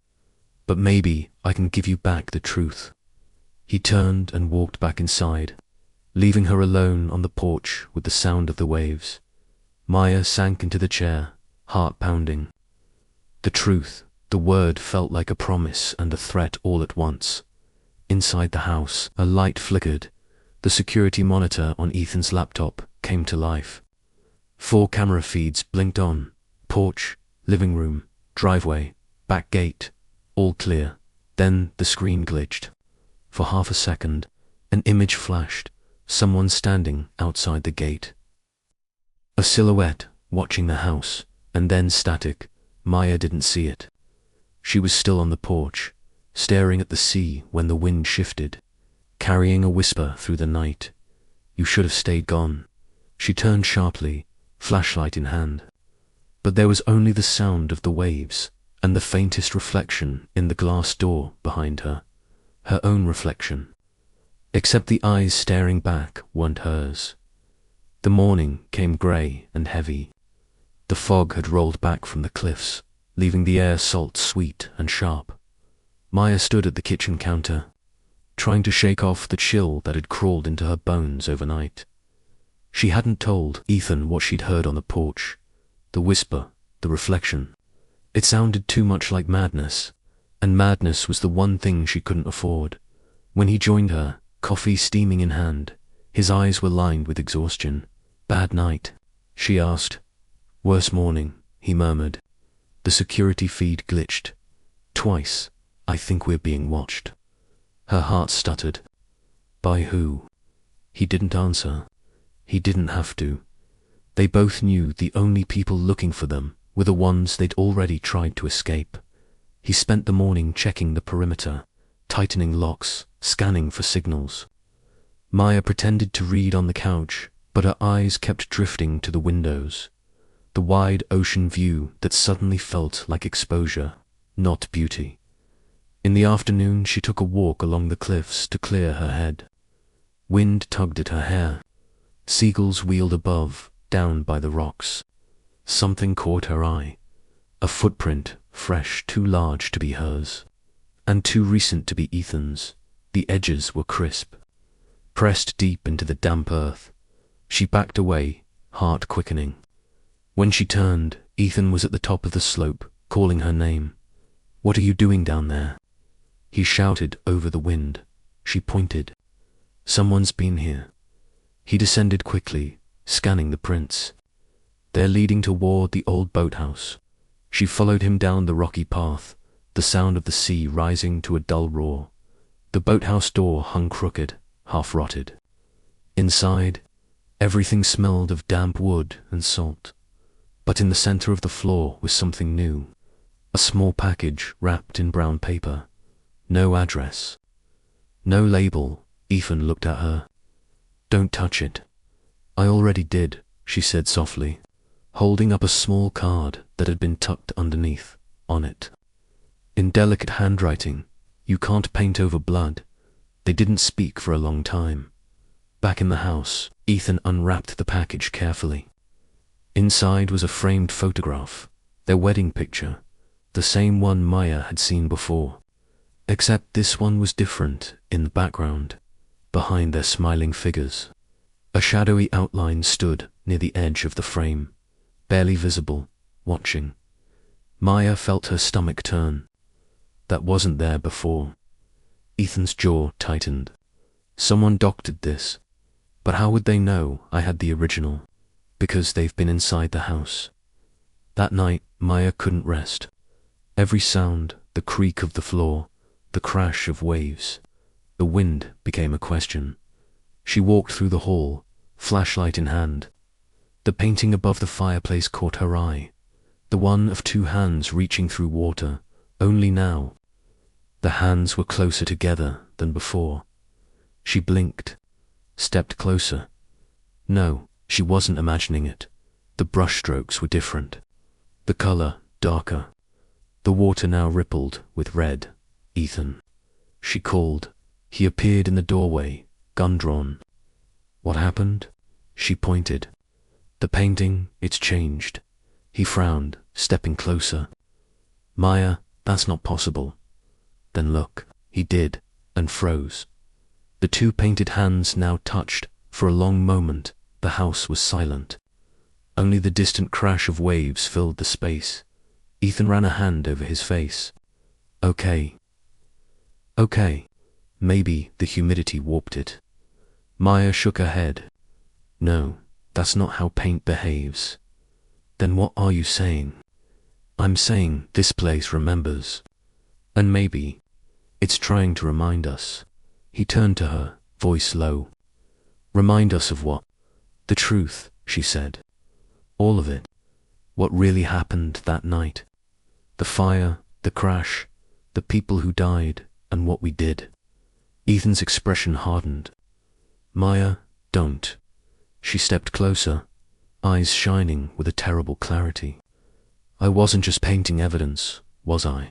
A: but maybe I can give you back the truth." He turned and walked back inside, leaving her alone on the porch with the sound of the waves. Maya sank into the chair, heart pounding. The truth, the word felt like a promise and a threat all at once. Inside the house, a light flickered. The security monitor on Ethan's laptop came to life. 4 camera feeds blinked on: porch, living room, driveway, back gate, all clear. Then the screen glitched. For half a second, an image flashed, someone standing outside the gate. A silhouette watching the house, and then static. Maya didn't see it. She was still on the porch, staring at the sea when the wind shifted, carrying a whisper through the night. "You should have stayed gone." She turned sharply, flashlight in hand. But there was only the sound of the waves and the faintest reflection in the glass door behind her. Her own reflection. Except the eyes staring back weren't hers. The morning came grey and heavy. The fog had rolled back from the cliffs, leaving the air salt sweet and sharp. Maya stood at the kitchen counter, trying to shake off the chill that had crawled into her bones overnight. She hadn't told Ethan what she'd heard on the porch. The whisper, the reflection. It sounded too much like madness, and madness was the one thing she couldn't afford. When he joined her, coffee steaming in hand, his eyes were lined with exhaustion. "Bad night?" she asked. "Worse morning," he murmured. The security feed glitched. "Twice. I think we're being watched." Her heart stuttered. By who? He didn't answer. He didn't have to. They both knew the only people looking for them were the ones they'd already tried to escape. He spent the morning checking the perimeter, tightening locks, scanning for signals. Maya pretended to read on the couch, but her eyes kept drifting to the windows. The wide ocean view that suddenly felt like exposure, not beauty. In the afternoon she took a walk along the cliffs to clear her head. Wind tugged at her hair. Seagulls wheeled above, down by the rocks. Something caught her eye. A footprint, fresh, too large to be hers, and too recent to be Ethan's. The edges were crisp, pressed deep into the damp earth. She backed away, heart quickening. When she turned, Ethan was at the top of the slope, calling her name. "What are you doing down there?" He shouted over the wind. She pointed. "Someone's been here." He descended quickly, scanning the prints. "They're leading toward the old boathouse." She followed him down the rocky path, the sound of the sea rising to a dull roar. The boathouse door hung crooked, half-rotted. Inside, everything smelled of damp wood and salt. But in the center of the floor was something new. A small package wrapped in brown paper. No address. No label. Ethan looked at her. "Don't touch it." "I already did," she said softly, holding up a small card that had been tucked underneath. On it, in delicate handwriting, "You can't paint over blood." They didn't speak for a long time. Back in the house, Ethan unwrapped the package carefully. Inside was a framed photograph, their wedding picture, the same one Maya had seen before. Except this one was different in the background, behind their smiling figures. A shadowy outline stood near the edge of the frame, barely visible, watching. Maya felt her stomach turn. That wasn't there before. Ethan's jaw tightened. "Someone doctored this. But how would they know I had the original?" "Because they've been inside the house." That night, Maya couldn't rest. Every sound, the creak of the floor, the crash of waves, the wind became a question. She walked through the hall, flashlight in hand. The painting above the fireplace caught her eye, the one of 2 hands reaching through water, only now. The hands were closer together than before. She blinked, stepped closer. No, she wasn't imagining it. The brushstrokes were different. The color darker. The water now rippled with red. "Ethan," she called. He appeared in the doorway, gun drawn. "What happened?" She pointed. The painting, it's changed. He frowned, stepping closer. Maya, that's not possible. Then look. He did, and froze. The two painted hands now touched. For a long moment, the house was silent. Only the distant crash of waves filled the space. Ethan ran a hand over his face. Okay. Okay. Maybe the humidity warped it. Maya shook her head. No, that's not how paint behaves. Then what are you saying? I'm saying this place remembers. And maybe it's trying to remind us. He turned to her, voice low. Remind us of what? The truth, she said. All of it. What really happened that night. The fire, the crash, the people who died, and what we did. Ethan's expression hardened. Maya, don't. She stepped closer, eyes shining with a terrible clarity. I wasn't just painting evidence, was I?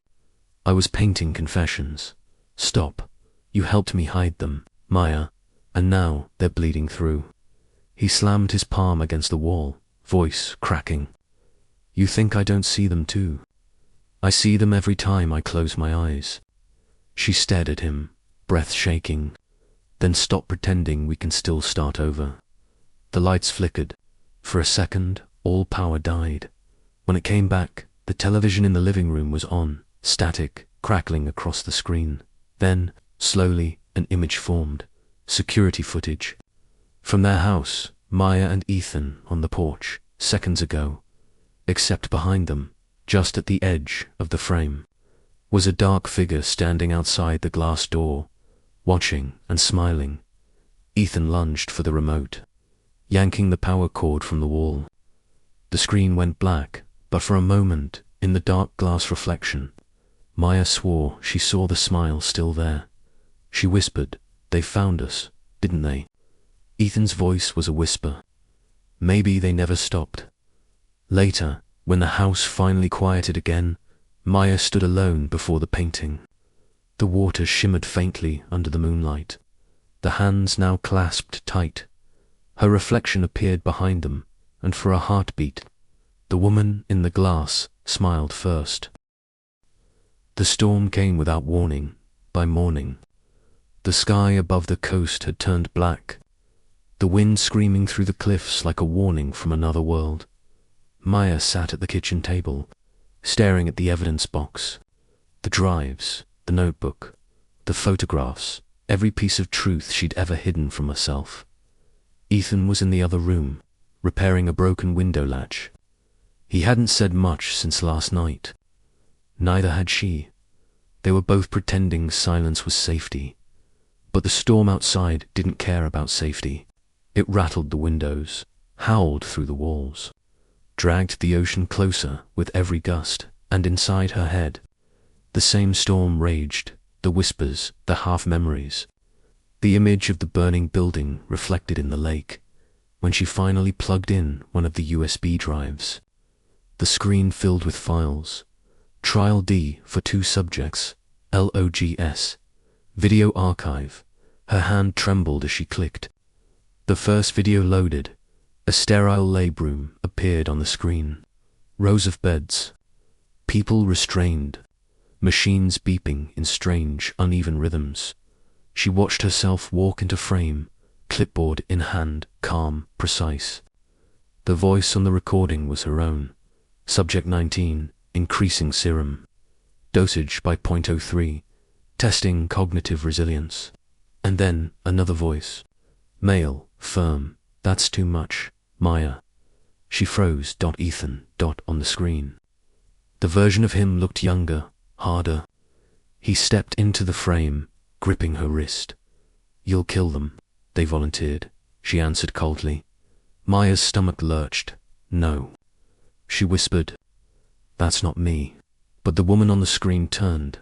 A: I was painting confessions. Stop. You helped me hide them, Maya, and now they're bleeding through. He slammed his palm against the wall, voice cracking. You think I don't see them too? I see them every time I close my eyes. She stared at him, breath shaking. Then stop pretending we can still start over. The lights flickered. For a second, all power died. When it came back, the television in the living room was on, static, crackling across the screen. Then, slowly, an image formed. Security footage. From their house, Maya and Ethan on the porch, seconds ago. Except behind them, just at the edge of the frame, was a dark figure standing outside the glass door, watching and smiling. Ethan lunged for the remote, yanking the power cord from the wall. The screen went black, but for a moment, in the dark glass reflection, Maya swore she saw the smile still there. She whispered, "They found us, didn't they?" Ethan's voice was a whisper. Maybe they never stopped. Later, when the house finally quieted again, Maya stood alone before the painting. The water shimmered faintly under the moonlight. The hands now clasped tight. Her reflection appeared behind them, and for a heartbeat, the woman in the glass smiled first. The storm came without warning. By morning, the sky above the coast had turned black, the wind screaming through the cliffs like a warning from another world. Maya sat at the kitchen table, staring at the evidence box, the drives, the notebook, the photographs, every piece of truth she'd ever hidden from herself. Ethan was in the other room, repairing a broken window latch. He hadn't said much since last night. Neither had she. They were both pretending silence was safety. But the storm outside didn't care about safety. It rattled the windows, howled through the walls, dragged the ocean closer with every gust, and inside her head, the same storm raged, the whispers, the half-memories, the image of the burning building reflected in the lake. When she finally plugged in one of the USB drives, the screen filled with files. Trial D for 2 subjects, LOGS, video archive. Her hand trembled as she clicked. The first video loaded. A sterile lab room appeared on the screen. Rows of beds. People restrained. Machines beeping in strange, uneven rhythms. She watched herself walk into frame, clipboard in hand, calm, precise. The voice on the recording was her own. Subject 19, increasing serum. Dosage by 0.03, testing cognitive resilience. And then another voice. Male, firm, that's too much, Maya. She froze. Ethan. On the screen. The version of him looked younger, harder. He stepped into the frame, gripping her wrist. You'll kill them, they volunteered, she answered coldly. Maya's stomach lurched. No. She whispered, that's not me. But the woman on the screen turned,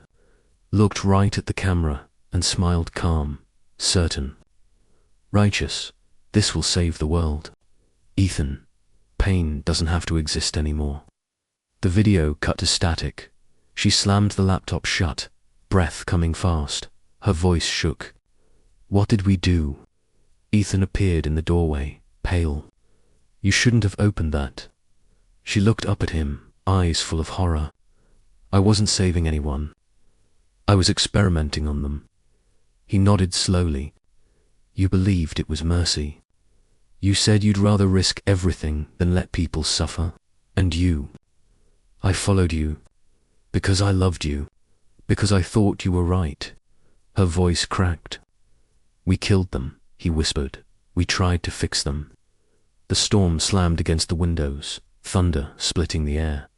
A: looked right at the camera, and smiled calm, certain. Righteous, this will save the world. Ethan, pain doesn't have to exist anymore. The video cut to static. She slammed the laptop shut, breath coming fast. Her voice shook. What did we do? Ethan appeared in the doorway, pale. You shouldn't have opened that. She looked up at him, eyes full of horror. I wasn't saving anyone. I was experimenting on them. He nodded slowly. You believed it was mercy. You said you'd rather risk everything than let people suffer. And you. I followed you. Because I loved you. Because I thought you were right. Her voice cracked. We killed them, he whispered. We tried to fix them. The storm slammed against the windows, thunder splitting the air.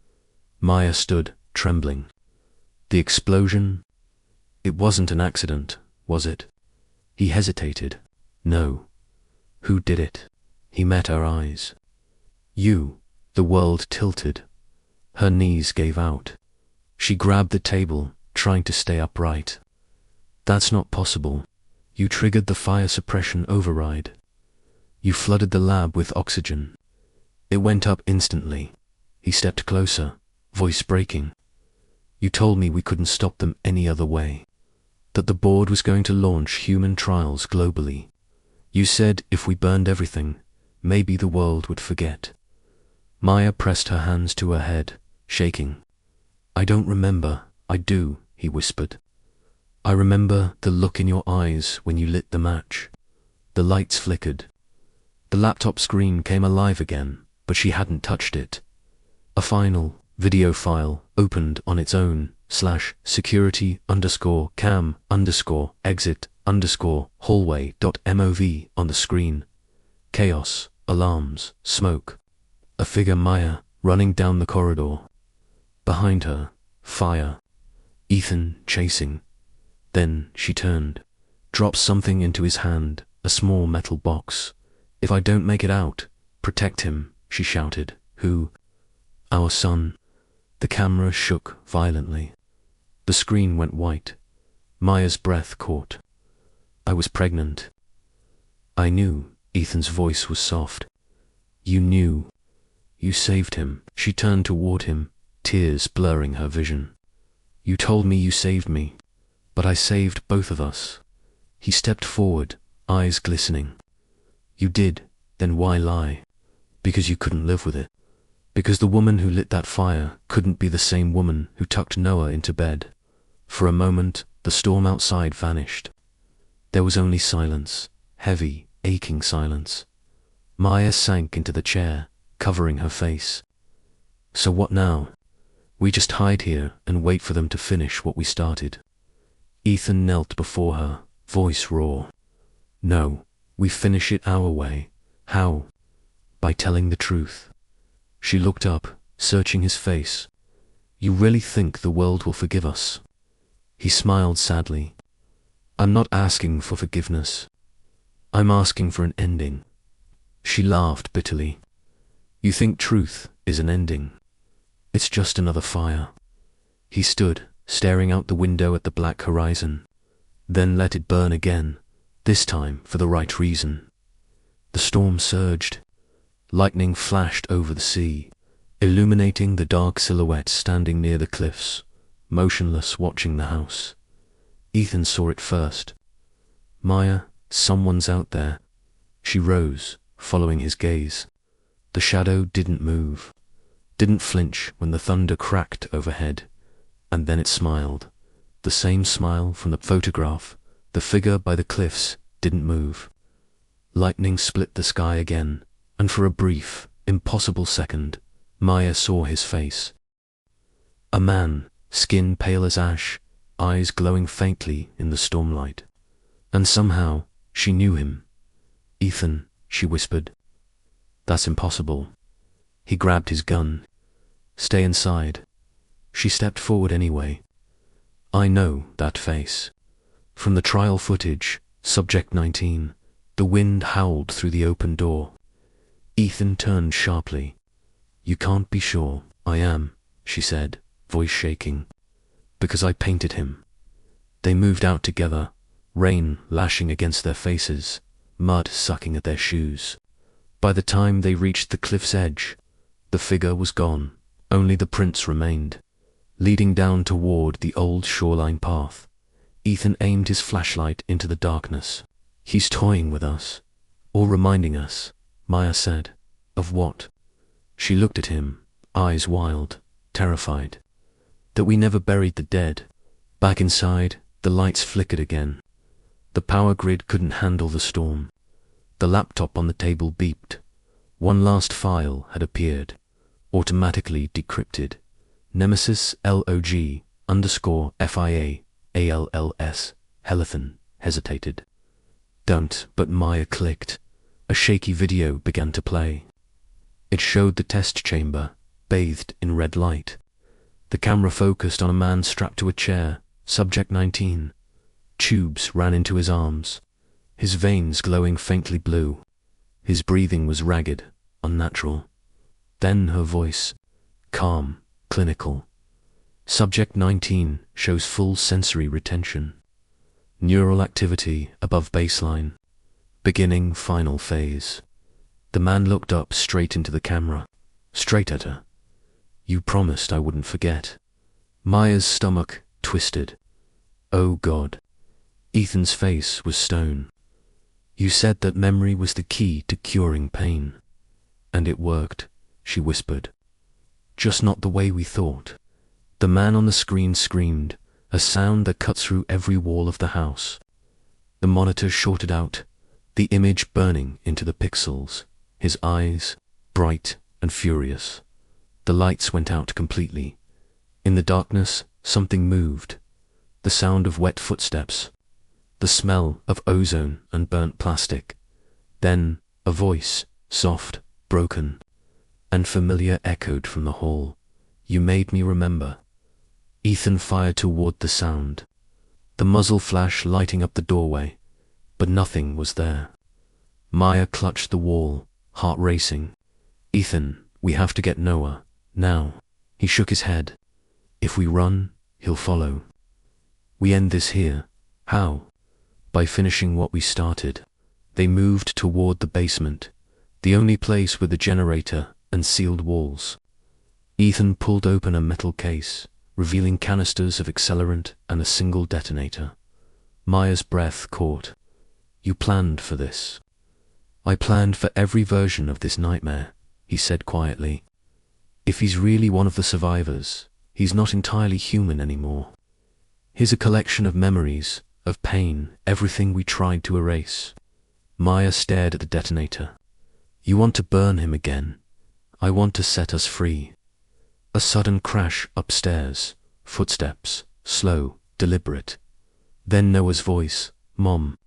A: Maya stood, trembling. The explosion? It wasn't an accident, was it? He hesitated. No. Who did it? He met her eyes. You. The world tilted. Her knees gave out. She grabbed the table, trying to stay upright. That's not possible. You triggered the fire suppression override. You flooded the lab with oxygen. It went up instantly. He stepped closer, voice breaking. You told me we couldn't stop them any other way. That the board was going to launch human trials globally. You said if we burned everything, maybe the world would forget. Maya pressed her hands to her head, shaking. I don't remember. I do, he whispered. I remember the look in your eyes when you lit the match. The lights flickered. The laptop screen came alive again, but she hadn't touched it. A final video file opened on its own, /security_cam_exit_hallway.mov on the screen. Chaos, alarms, smoke. A figure Maya running down the corridor. Behind her, fire. Ethan chasing. Then she turned, dropped something into his hand, a small metal box. If I don't make it out, protect him, she shouted. Who? Our son. The camera shook violently. The screen went white. Maya's breath caught. I was pregnant. I knew. Ethan's voice was soft. You knew. You saved him. She turned toward him, tears blurring her vision. You told me you saved me, but I saved both of us. He stepped forward, eyes glistening. You did, then why lie? Because you couldn't live with it. Because the woman who lit that fire couldn't be the same woman who tucked Noah into bed. For a moment, the storm outside vanished. There was only silence, heavy, aching silence. Maya sank into the chair, covering her face. So what now? We just hide here and wait for them to finish what we started. Ethan knelt before her, voice raw. No, we finish it our way. How? By telling the truth. She looked up, searching his face. You really think the world will forgive us? He smiled sadly. I'm not asking for forgiveness. I'm asking for an ending. She laughed bitterly. You think truth is an ending? It's just another fire. He stood, staring out the window at the black horizon, then let it burn again, this time for the right reason. The storm surged. Lightning flashed over the sea, illuminating the dark silhouette standing near the cliffs, motionless watching the house. Ethan saw it first. Maya, someone's out there. She rose, following his gaze. The shadow didn't move, didn't flinch when the thunder cracked overhead, and then it smiled. The same smile from the photograph. The figure by the cliffs didn't move. Lightning split the sky again, and for a brief, impossible second, Maya saw his face. A man, skin pale as ash, eyes glowing faintly in the stormlight. And somehow, she knew him. Ethan, she whispered. That's impossible. He grabbed his gun. Stay inside. She stepped forward anyway. I know that face. From the trial footage, Subject 19, the wind howled through the open door. Ethan turned sharply. You can't be sure. I am, she said, voice shaking. Because I painted him. They moved out together, rain lashing against their faces, mud sucking at their shoes. By the time they reached the cliff's edge, the figure was gone. Only the prints remained, leading down toward the old shoreline path. Ethan aimed his flashlight into the darkness. He's toying with us, or reminding us, Maya said. Of what? She looked at him, eyes wild, terrified. That we never buried the dead. Back inside, the lights flickered again. The power grid couldn't handle the storm. The laptop on the table beeped. One last file had appeared, automatically decrypted. Nemesis LOG_FIA ALLS. Helathan hesitated. Don't, but Maya clicked. A shaky video began to play. It showed the test chamber, bathed in red light. The camera focused on a man strapped to a chair, Subject 19. Tubes ran into his arms, his veins glowing faintly blue. His breathing was ragged, unnatural. Then her voice, calm, clinical. Subject 19 shows full sensory retention. Neural activity above baseline. Beginning final phase. The man looked up straight into the camera, straight at her. You promised I wouldn't forget. Maya's stomach twisted. Oh God. Ethan's face was stone. You said that memory was the key to curing pain. And it worked, she whispered. Just not the way we thought. The man on the screen screamed, a sound that cut through every wall of the house. The monitor shorted out, the image burning into the pixels, his eyes bright and furious. The lights went out completely. In the darkness, something moved. The sound of wet footsteps. The smell of ozone and burnt plastic. Then a voice, soft, broken, and familiar, echoed from the hall. You made me remember. Ethan fired toward the sound. The muzzle flash lighting up the doorway, but nothing was there. Maya clutched the wall, heart racing. Ethan, we have to get Noah, now. He shook his head. If we run, he'll follow. We end this here. How? By finishing what we started. They moved toward the basement, the only place with a generator and sealed walls. Ethan pulled open a metal case, revealing canisters of accelerant and a single detonator. Maya's breath caught. You planned for this. I planned for every version of this nightmare, he said quietly. If he's really one of the survivors, he's not entirely human anymore. Here's a collection of memories, of pain, everything we tried to erase. Maya stared at the detonator. You want to burn him again. I want to set us free. A sudden crash upstairs, footsteps, slow, deliberate. Then Noah's voice, Mom.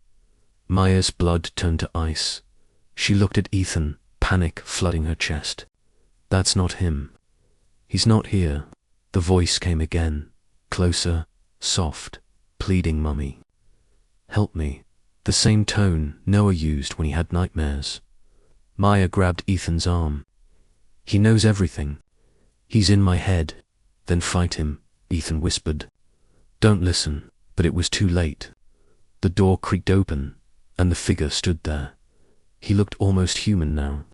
A: Maya's blood turned to ice. She looked at Ethan, panic flooding her chest. That's not him. He's not here. The voice came again, closer, soft, pleading, Mummy. Help me. The same tone Noah used when he had nightmares. Maya grabbed Ethan's arm. He knows everything. He's in my head. Then fight him, Ethan whispered. Don't listen, but it was too late. The door creaked open, and the figure stood there. He looked almost human now.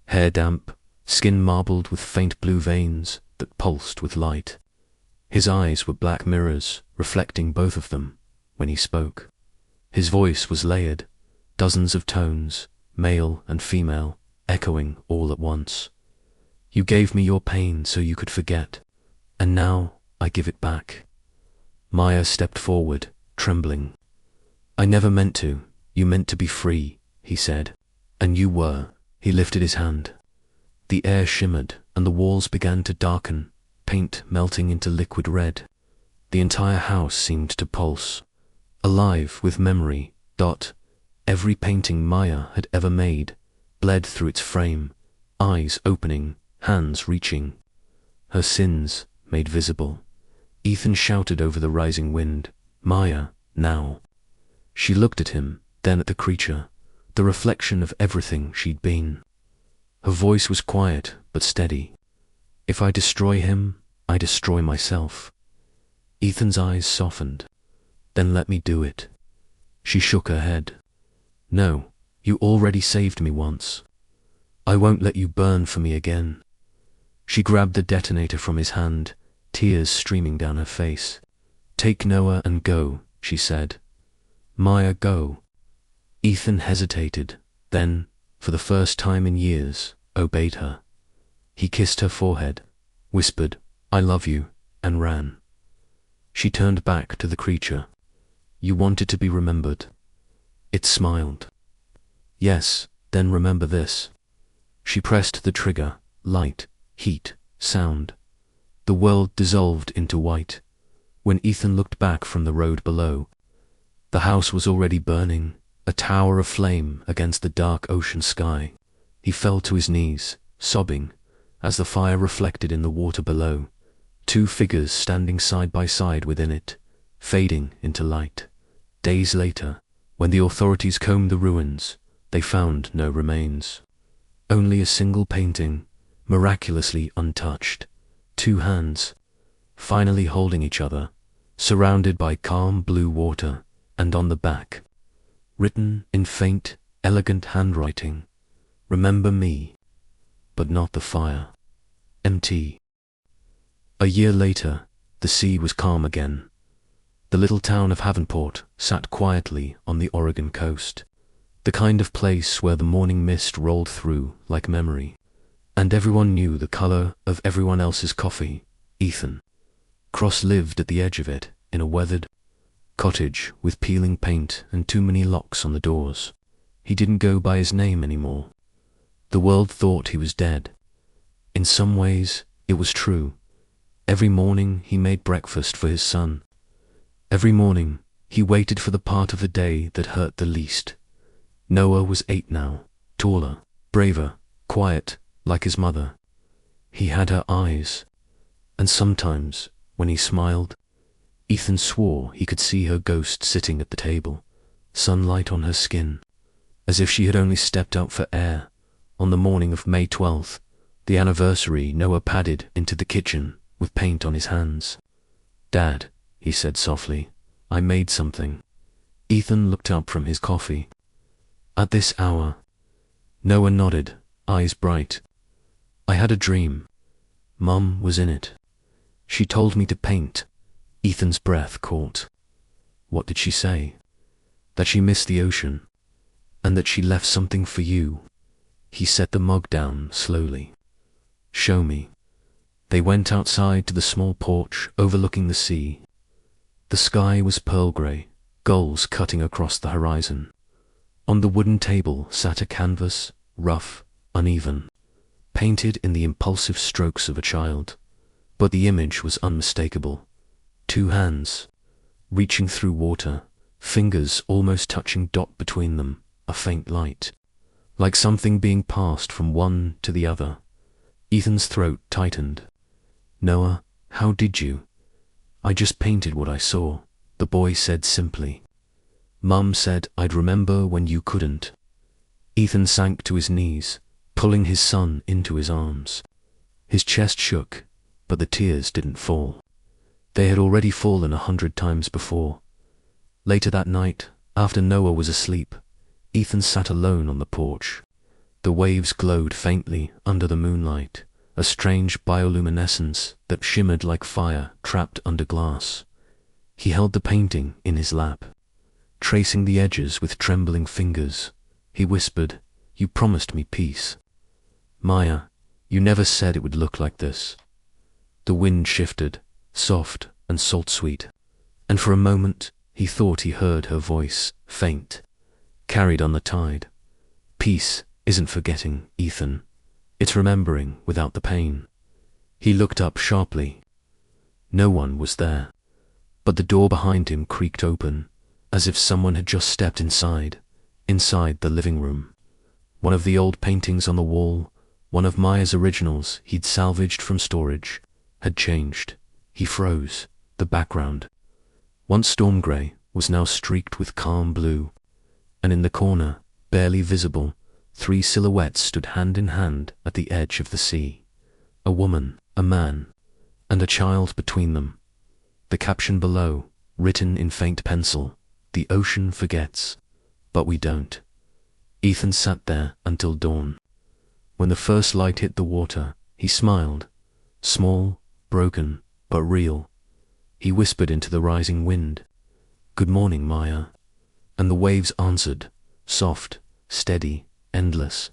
A: Hair damp, skin marbled with faint blue veins that pulsed with light. His eyes were black mirrors, reflecting both of them, when he spoke. His voice was layered, dozens of tones, male and female, echoing all at once. You gave me your pain so you could forget, and now I give it back. Maya stepped forward, trembling. I never meant to. You meant to be free, he said. And you were. He lifted his hand. The air shimmered, and the walls began to darken, paint melting into liquid red. The entire house seemed to pulse, alive with memory. Every painting Maya had ever made bled through its frame, eyes opening, hands reaching. Her sins made visible. Ethan shouted over the rising wind, Maya, now. She looked at him, then at the creature, the reflection of everything she'd been. Her voice was quiet but steady. If I destroy him, I destroy myself. Ethan's eyes softened. Then let me do it. She shook her head. No, you already saved me once. I won't let you burn for me again. She grabbed the detonator from his hand, tears streaming down her face. Take Noah and go, she said. Maya, go. Ethan hesitated, then, for the first time in years, obeyed her. He kissed her forehead, whispered, "I love you," and ran. She turned back to the creature. "You wanted to be remembered." It smiled. "Yes, then remember this." She pressed the trigger. Light, heat, sound. The world dissolved into white. When Ethan looked back from the road below, the house was already burning, a tower of flame against the dark ocean sky. He fell to his knees, sobbing, as the fire reflected in the water below, two figures standing side by side within it, fading into light. Days later, when the authorities combed the ruins, they found no remains. Only a single painting, miraculously untouched. Two hands, finally holding each other, surrounded by calm blue water, and on the back, written in faint, elegant handwriting, "Remember me, but not the fire. MT." A year later, the sea was calm again. The little town of Havenport sat quietly on the Oregon coast, the kind of place where the morning mist rolled through like memory, and everyone knew the color of everyone else's coffee. Ethan Cross lived at the edge of it, in a weathered cottage with peeling paint and too many locks on the doors. He didn't go by his name anymore. The world thought he was dead. In some ways, it was true. Every morning he made breakfast for his son. Every morning he waited for the part of the day that hurt the least. Noah was 8 now, taller, braver, quiet, like his mother. He had her eyes, and sometimes, when he smiled, Ethan swore he could see her ghost sitting at the table, sunlight on her skin, as if she had only stepped out for air. On the morning of May 12th, the anniversary, Noah padded into the kitchen with paint on his hands. "Dad," he said softly, "I made something." Ethan looked up from his coffee. "At this hour?" Noah nodded, eyes bright. "I had a dream. Mum was in it. She told me to paint." Ethan's breath caught. "What did she say?" "That she missed the ocean, and that she left something for you." He set the mug down slowly. "Show me." They went outside to the small porch overlooking the sea. The sky was pearl grey, gulls cutting across the horizon. On the wooden table sat a canvas, rough, uneven, painted in the impulsive strokes of a child. But the image was unmistakable. Two hands, reaching through water, fingers almost touching dot between them, a faint light, like something being passed from one to the other. Ethan's throat tightened. "Noah, how did you?" "I just painted what I saw," the boy said simply. "Mum said I'd remember when you couldn't." Ethan sank to his knees, pulling his son into his arms. His chest shook, but the tears didn't fall. They had already fallen 100 times before. Later that night, after Noah was asleep, Ethan sat alone on the porch. The waves glowed faintly under the moonlight, a strange bioluminescence that shimmered like fire trapped under glass. He held the painting in his lap, tracing the edges with trembling fingers. He whispered, "You promised me peace. Maya, you never said it would look like this." The wind shifted, soft and salt-sweet, and for a moment he thought he heard her voice, faint, carried on the tide. "Peace isn't forgetting, Ethan. It's remembering without the pain." He looked up sharply. No one was there, but the door behind him creaked open, as if someone had just stepped inside the living room. One of the old paintings on the wall, one of Maya's originals he'd salvaged from storage, had changed. He froze. The background, once storm grey, was now streaked with calm blue, and in the corner, barely visible, 3 silhouettes stood hand in hand at the edge of the sea. A woman, a man, and a child between them. The caption below, written in faint pencil, "The ocean forgets, but we don't." Ethan sat there until dawn. When the first light hit the water, he smiled, small, broken, but real. He whispered into the rising wind, "Good morning, Maya." And the waves answered, soft, steady, endless.